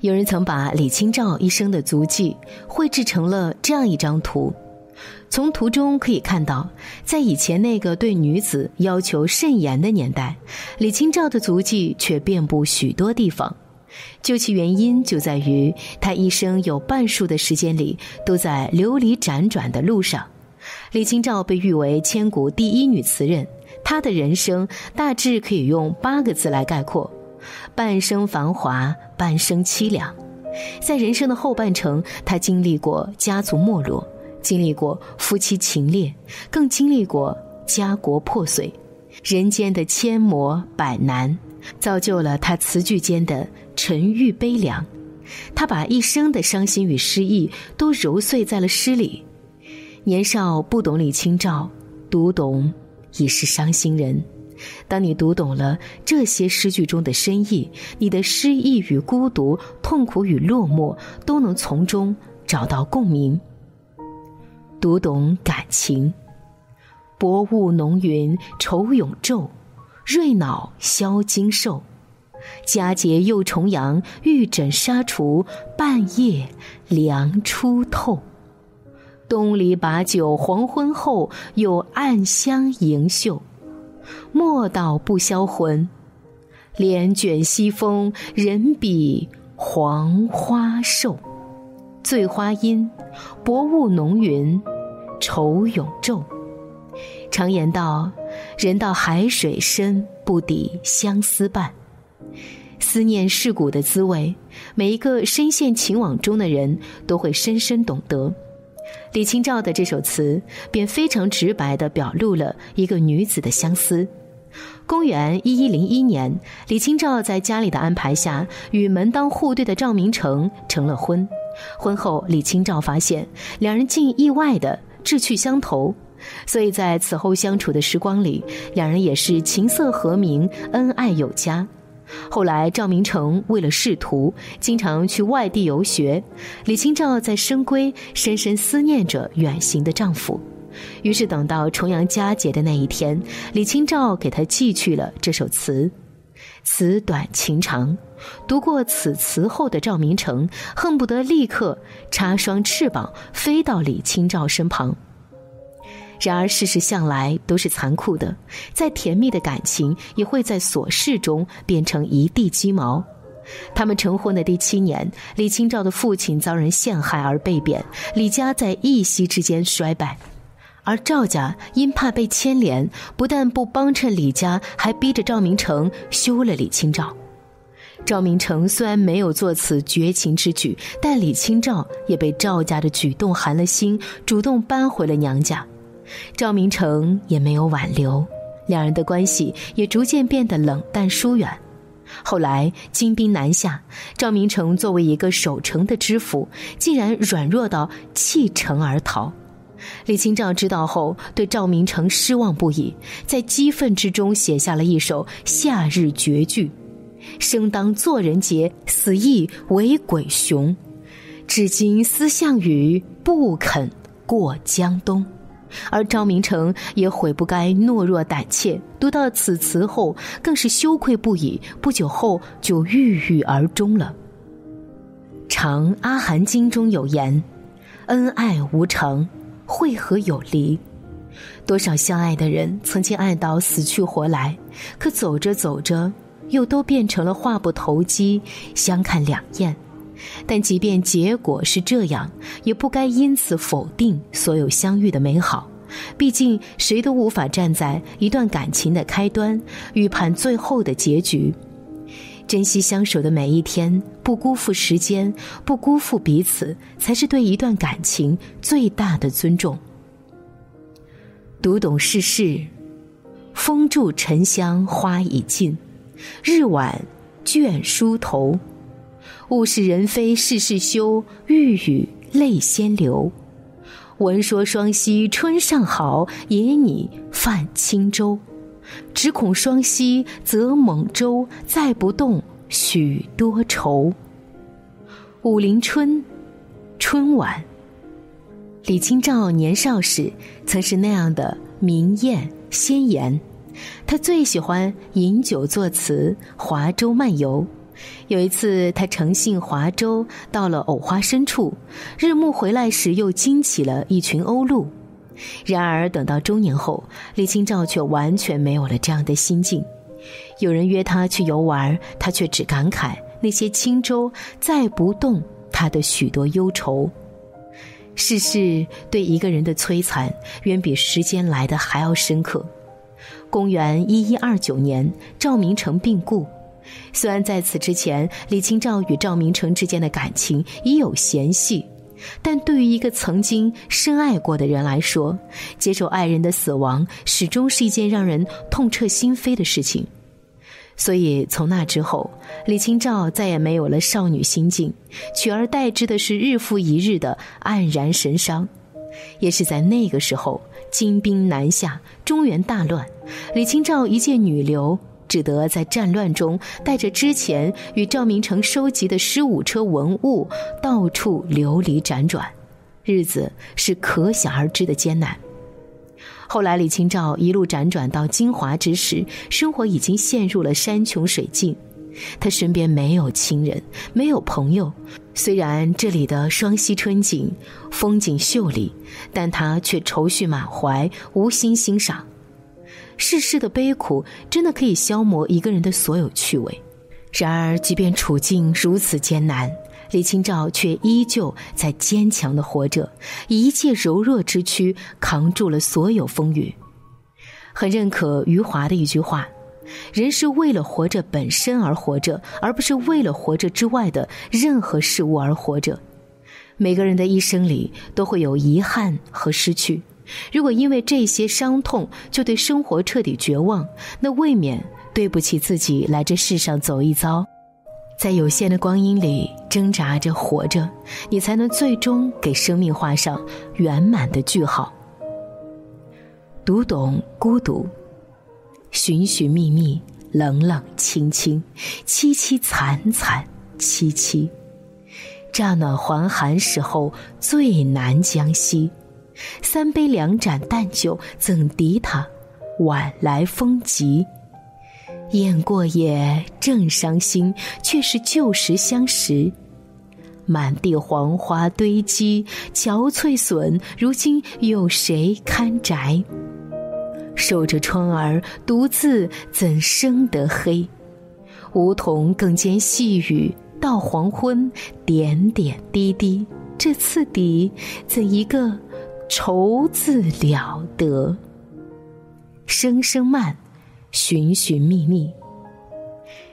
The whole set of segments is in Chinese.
有人曾把李清照一生的足迹绘制成了这样一张图，从图中可以看到，在以前那个对女子要求甚严的年代，李清照的足迹却遍布许多地方。究其原因，就在于她一生有半数的时间里都在流离辗转的路上。李清照被誉为千古第一女词人，她的人生大致可以用8个字来概括：半生繁华，半生凄凉。在人生的后半程，她经历过家族没落，经历过夫妻情裂，更经历过家国破碎。人间的千磨百难，造就了她词句间的沉郁悲凉。她把一生的伤心与失意都揉碎在了诗里。年少不懂李清照，读懂已是伤心人。当你读懂了这些诗句中的深意，你的失意与孤独，痛苦与落寞，都能从中找到共鸣。读懂感情，薄雾浓云愁永昼，瑞脑消经瘦。佳节又重阳，玉枕纱厨，半夜凉初透。东篱把酒黄昏后，有暗香盈袖。莫道不销魂，帘卷西风，人比黄花瘦。醉花阴，薄雾浓云，愁永昼。常言道，人到海水深，不抵相思半。思念是骨的滋味，每一个深陷情网中的人都会深深懂得。李清照的这首词便非常直白地表露了一个女子的相思。公元1101年，李清照在家里的安排下，与门当户对的赵明诚成了婚。婚后，李清照发现两人竟意外地志趣相投，所以在此后相处的时光里，两人也是琴瑟和鸣，恩爱有加。后来赵明诚为了仕途，经常去外地游学，李清照在深闺深深思念着远行的丈夫。于是等到重阳佳节的那一天，李清照给他寄去了这首词。词短情长，读过此词后的赵明诚恨不得立刻插双翅膀飞到李清照身旁。然而世事向来都是残酷的，再甜蜜的感情也会在琐事中变成一地鸡毛。他们成婚的第7年，李清照的父亲遭人陷害而被贬，李家在一夕之间衰败。而赵家因怕被牵连，不但不帮衬李家，还逼着赵明诚休了李清照。赵明诚虽然没有做此绝情之举，但李清照也被赵家的举动寒了心，主动搬回了娘家。赵明诚也没有挽留，两人的关系也逐渐变得冷淡疏远。后来金兵南下，赵明诚作为一个守城的知府，竟然软弱到弃城而逃。李清照知道后，对赵明诚失望不已，在激愤之中写下了一首夏日绝句：生当作人杰，死亦为鬼雄。至今思项羽，不肯过江东。而赵明诚也悔不该懦弱胆怯，读到此词后更是羞愧不已，不久后就郁郁而终了。常阿含经中有言：恩爱无常，会合有离。多少相爱的人曾经爱到死去活来，可走着走着又都变成了话不投机，相看两厌。但即便结果是这样，也不该因此否定所有相遇的美好。毕竟谁都无法站在一段感情的开端，预判最后的结局。珍惜相守的每一天，不辜负时间，不辜负彼此，才是对一段感情最大的尊重。读懂世事，风住沉香花已尽，日晚倦梳头。物是人非事事休，欲语泪先流。闻说双溪春尚好，野拟泛轻舟。只恐双溪则猛舟，载不动许多愁。武陵春，春晚。李清照年少时曾是那样的明艳鲜艳，她最喜欢饮酒作词，划舟漫游。有一次他乘兴华州到了藕花深处，日暮回来时又惊起了一群鸥鹭。然而等到中年后，李清照却完全没有了这样的心境。有人约他去游玩，他却只感慨那些轻舟载不动他的许多忧愁。世事对一个人的摧残远比时间来得还要深刻。公元1129年，赵明诚病故。虽然在此之前李清照与赵明诚之间的感情已有嫌隙，但对于一个曾经深爱过的人来说，接受爱人的死亡始终是一件让人痛彻心扉的事情。所以从那之后，李清照再也没有了少女心境，取而代之的是日复一日的黯然神伤。也是在那个时候，金兵南下，中原大乱，李清照一介女流，只得在战乱中带着之前与赵明诚收集的15车文物到处流离辗转，日子是可想而知的艰难。后来李清照一路辗转到金华之时，生活已经陷入了山穷水尽。她身边没有亲人，没有朋友，虽然这里的双溪春景风景秀丽，但她却愁绪满怀，无心欣赏。世事的悲苦真的可以消磨一个人的所有趣味。然而即便处境如此艰难，李清照却依旧在坚强地活着，以一介柔弱之躯扛住了所有风雨。很认可余华的一句话，人是为了活着本身而活着，而不是为了活着之外的任何事物而活着。每个人的一生里都会有遗憾和失去，如果因为这些伤痛就对生活彻底绝望，那未免对不起自己来这世上走一遭。在有限的光阴里挣扎着活着，你才能最终给生命画上圆满的句号。读懂孤独，寻寻觅觅，冷冷清清，凄凄惨惨戚戚。乍暖还寒时候，最难将息。3杯2盏淡酒，怎敌他？晚来风急。雁过也正伤心，却是旧时相识。满地黄花堆积，憔悴损，如今有谁看宅？守着窗儿，独自怎生得黑？梧桐更兼细雨，到黄昏，点点滴滴。这次第，怎一个愁字了得？声声慢，寻寻觅觅。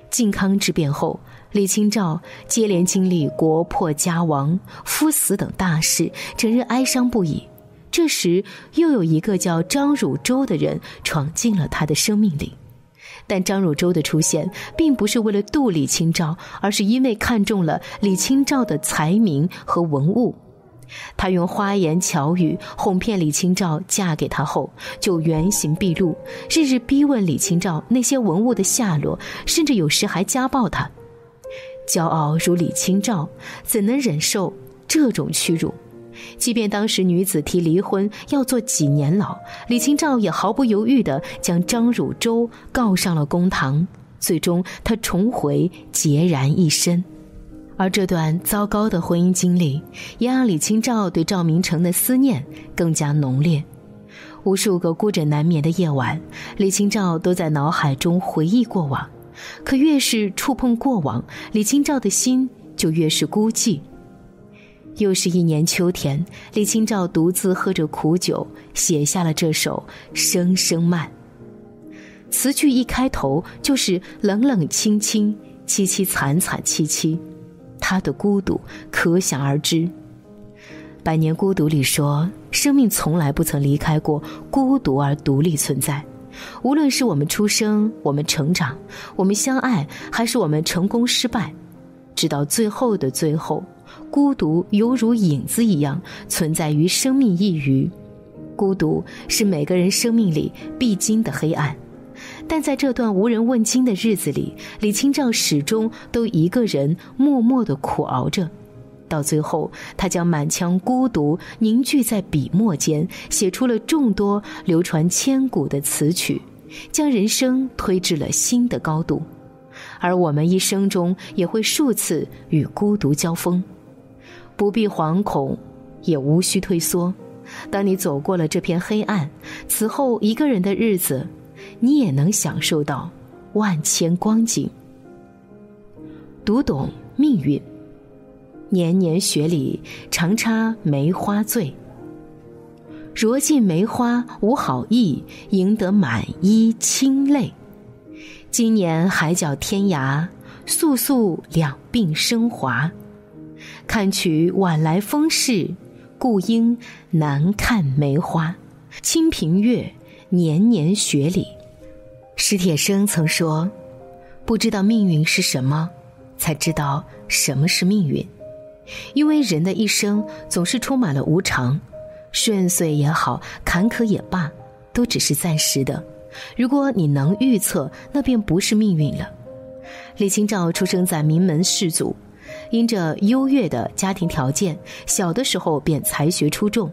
靖康之变后，李清照接连经历国破家亡、夫死等大事，整日哀伤不已。这时又有一个叫张汝舟的人闯进了他的生命里。但张汝舟的出现并不是为了妒李清照，而是因为看中了李清照的才名和文物。他用花言巧语哄骗李清照嫁给他后，就原形毕露，日日逼问李清照那些文物的下落，甚至有时还家暴他。骄傲如李清照，怎能忍受这种屈辱？即便当时女子提离婚要坐几年牢，李清照也毫不犹豫地将张汝舟告上了公堂，最终她重回孑然一身。而这段糟糕的婚姻经历也让李清照对赵明诚的思念更加浓烈。无数个孤枕难眠的夜晚，李清照都在脑海中回忆过往，可越是触碰过往，李清照的心就越是孤寂。又是一年秋天，李清照独自喝着苦酒，写下了这首《声声慢》。词句一开头就是冷冷清清，凄凄惨惨戚戚，他的孤独可想而知。百年孤独里说，生命从来不曾离开过孤独而独立存在。无论是我们出生，我们成长，我们相爱，还是我们成功失败，直到最后的最后，孤独犹如影子一样存在于生命一隅。孤独是每个人生命里必经的黑暗，但在这段无人问津的日子里，李清照始终都一个人默默地苦熬着。到最后，他将满腔孤独凝聚在笔墨间，写出了众多流传千古的词曲，将人生推至了新的高度。而我们一生中也会数次与孤独交锋，不必惶恐，也无需退缩。当你走过了这片黑暗，此后一个人的日子，你也能享受到万千光景。读懂命运，年年雪里常插梅花醉。若尽梅花无好意，赢得满衣清泪。今年海角天涯，速速两鬓生华。看取晚来风势，故应难看梅花。清平乐，年年雪里。史铁生曾说，不知道命运是什么，才知道什么是命运。因为人的一生总是充满了无常，顺遂也好，坎坷也罢，都只是暂时的。如果你能预测，那便不是命运了。李清照出生在名门士族，因着优越的家庭条件，小的时候便才学出众，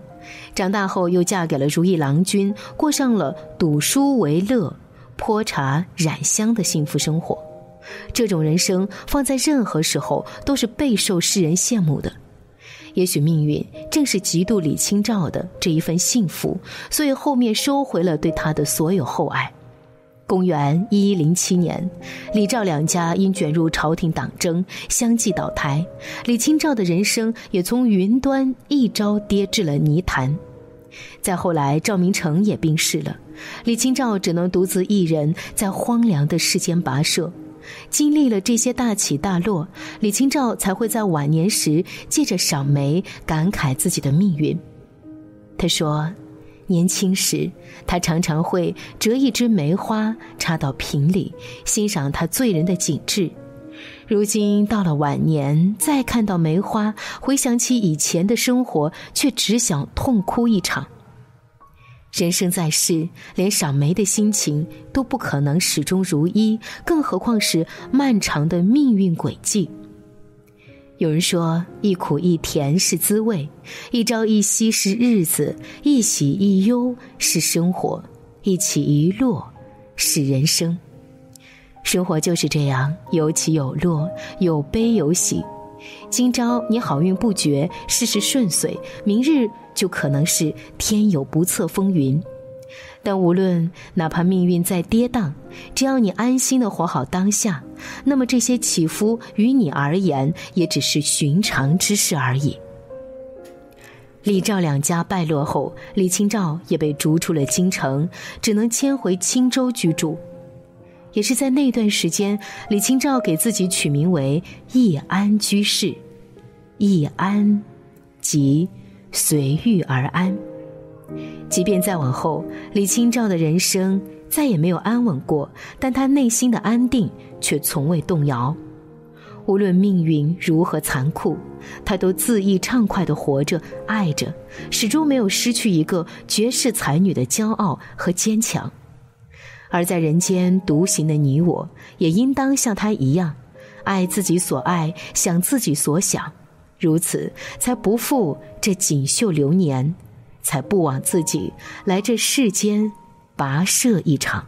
长大后又嫁给了如意郎君，过上了赌书为乐、泼茶染香的幸福生活。这种人生放在任何时候都是备受世人羡慕的。也许命运正是嫉妒李清照的这一份幸福，所以后面收回了对他的所有厚爱。公元1107年，李赵两家因卷入朝廷党争相继倒台，李清照的人生也从云端一朝跌至了泥潭。再后来赵明诚也病逝了，李清照只能独自一人在荒凉的世间跋涉。经历了这些大起大落，李清照才会在晚年时借着赏梅感慨自己的命运。他说，年轻时他常常会折一枝梅花插到瓶里，欣赏它醉人的景致。如今到了晚年，再看到梅花，回想起以前的生活，却只想痛哭一场。人生在世，连赏梅的心情都不可能始终如一，更何况是漫长的命运轨迹。有人说，一苦一甜是滋味，一朝一夕是日子，一喜一忧是生活，一起一落是人生。生活就是这样，有起有落，有悲有喜。今朝你好运不绝，事事顺遂，明日就可能是天有不测风云。但无论哪怕命运再跌宕，只要你安心地活好当下，那么这些起伏于你而言也只是寻常之事而已。李赵两家败落后，李清照也被逐出了京城，只能迁回青州居住。也是在那段时间，李清照给自己取名为易安居士。易安即随遇而安。即便再往后，李清照的人生再也没有安稳过，但她内心的安定却从未动摇。无论命运如何残酷，她都恣意畅快地活着爱着，始终没有失去一个绝世才女的骄傲和坚强。而在人间独行的你我，也应当像她一样，爱自己所爱，想自己所想，如此才不负这锦绣流年，才不枉自己来这世间跋涉一场。